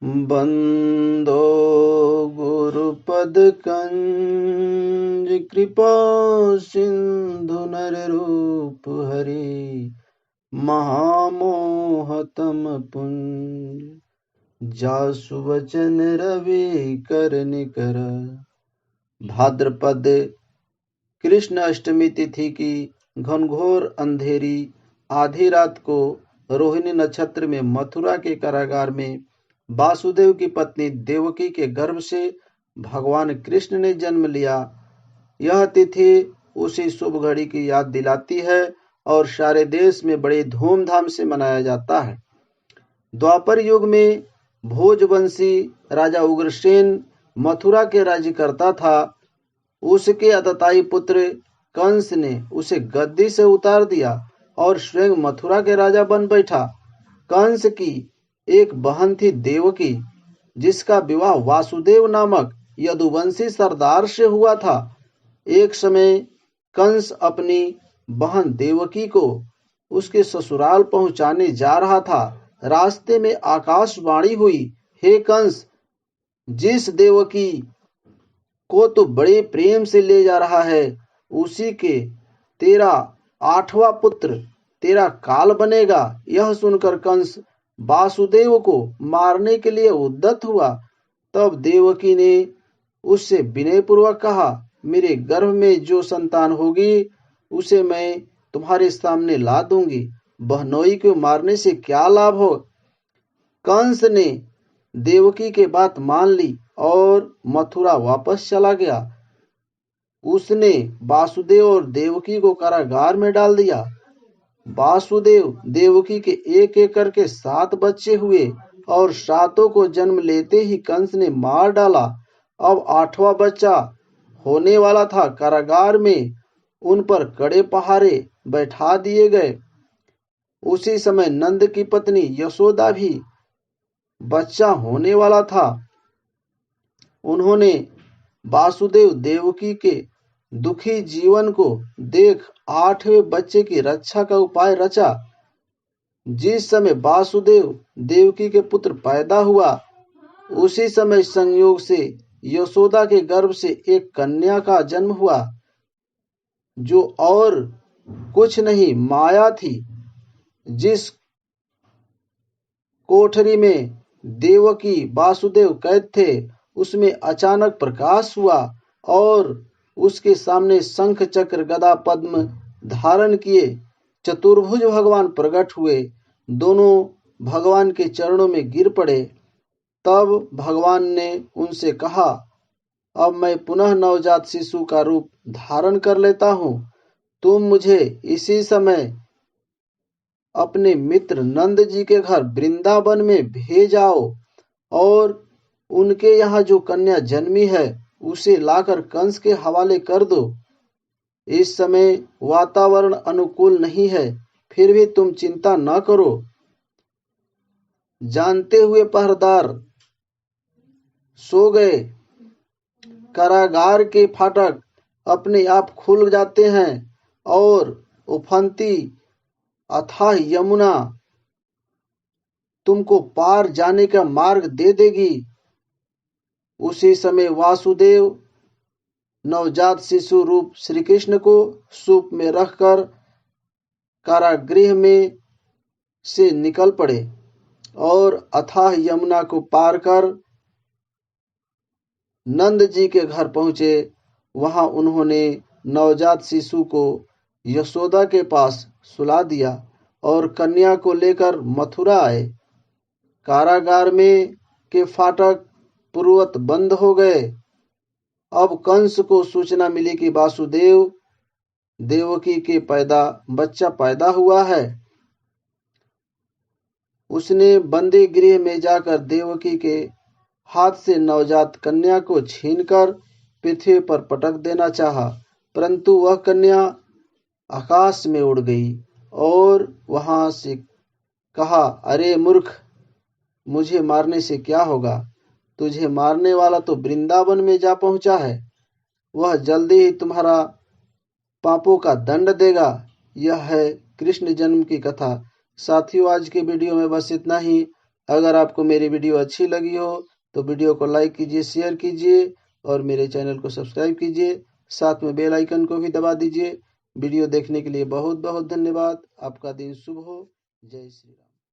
बंदो गुरुपद कंज कृपा सिंधु नर रूप हरि महामोहतम पुंज जासु वचन रवि कर निकर। भाद्रपद कृष्ण अष्टमी तिथि की घनघोर अंधेरी आधी रात को रोहिणी नक्षत्र में मथुरा के कारागार में वासुदेव की पत्नी देवकी के गर्भ से भगवान कृष्ण ने जन्म लिया। यह तिथि उसी शुभ घड़ी की याद दिलाती है और सारे देश में बड़े धूमधाम से मनाया जाता है। द्वापर युग में भोजवंशी राजा उग्रसेन मथुरा के राज्यकर्ता था। उसके आतताई पुत्र कंस ने उसे गद्दी से उतार दिया और स्वयं मथुरा के राजा बन बैठा। कंस की एक बहन थी देवकी, जिसका विवाह वासुदेव नामक यदुवंशी सरदार से हुआ था। एक समय कंस अपनी बहन देवकी को उसके ससुराल पहुंचाने जा रहा था। रास्ते में आकाशवाणी हुई, हे कंस, जिस देवकी को तो बड़े प्रेम से ले जा रहा है, उसी के तेरा 8वां पुत्र तेरा काल बनेगा। यह सुनकर कंस वासुदेव को मारने के लिए उद्यत हुआ। तब देवकी ने उससे विनयपूर्वक कहा, मेरे गर्भ में जो संतान होगी उसे मैं तुम्हारे सामने ला दूंगी। बहनोई को मारने से क्या लाभ हो। कंस ने देवकी के बात मान ली और मथुरा वापस चला गया। उसने वासुदेव और देवकी को कारागार में डाल दिया। वासुदेव देवकी के एक एक करके 7 बच्चे हुए और 7 को जन्म लेते ही कंस ने मार डाला। अब 8वां बच्चा होने वाला था। कारागार में उन पर कड़े पहारे बैठा दिए गए। उसी समय नंद की पत्नी यशोदा भी बच्चा होने वाला था। उन्होंने वासुदेव देवकी के दुखी जीवन को देख 8वें बच्चे की रक्षा का उपाय रचा। जिस समय वासुदेव देवकी के पुत्र पैदा हुआ, उसी समय संयोग से यशोदा के गर्भ से एक कन्या का जन्म हुआ, जो और कुछ नहीं माया थी। जिस कोठरी में देवकी वासुदेव कैद थे, उसमें अचानक प्रकाश हुआ और उसके सामने शंख चक्र गदा पद्म धारण किए चतुर्भुज भगवान प्रकट हुए। दोनों भगवान के चरणों में गिर पड़े। तब भगवान ने उनसे कहा, अब मैं पुनः नवजात शिशु का रूप धारण कर लेता हूँ। तुम मुझे इसी समय अपने मित्र नंद जी के घर वृंदावन में भेज आओ और उनके यहाँ जो कन्या जन्मी है उसे लाकर कंस के हवाले कर दो। इस समय वातावरण अनुकूल नहीं है, फिर भी तुम चिंता न करो। जानते हुए पहरेदार सो गए। कारागार के फाटक अपने आप खुल जाते हैं और उफनती अथाह यमुना तुमको पार जाने का मार्ग दे देगी। उसी समय वासुदेव नवजात शिशु रूप श्री कृष्ण को सूप में रखकर कारागृह में से निकल पड़े और अथाह यमुना को पार कर नंद जी के घर पहुंचे। वहां उन्होंने नवजात शिशु को यशोदा के पास सुला दिया और कन्या को लेकर मथुरा आए। कारागार में के फाटक पूर्ववत बंद हो गए। अब कंस को सूचना मिली कि वासुदेव देवकी के बच्चा पैदा हुआ है। उसने बंदी गृह में जाकर देवकी के हाथ से नवजात कन्या को छीनकर पृथ्वी पर पटक देना चाहा, परंतु वह कन्या आकाश में उड़ गई और वहां से कहा, अरे मूर्ख, मुझे मारने से क्या होगा। तुझे मारने वाला तो वृंदावन में जा पहुंचा है। वह जल्दी ही तुम्हारा पापों का दंड देगा। यह है कृष्ण जन्म की कथा। साथियों, आज के वीडियो में बस इतना ही। अगर आपको मेरी वीडियो अच्छी लगी हो तो वीडियो को लाइक कीजिए, शेयर कीजिए और मेरे चैनल को सब्सक्राइब कीजिए। साथ में बेल आइकन को भी दबा दीजिए। वीडियो देखने के लिए बहुत बहुत धन्यवाद। आपका दिन शुभ हो। जय श्री राम।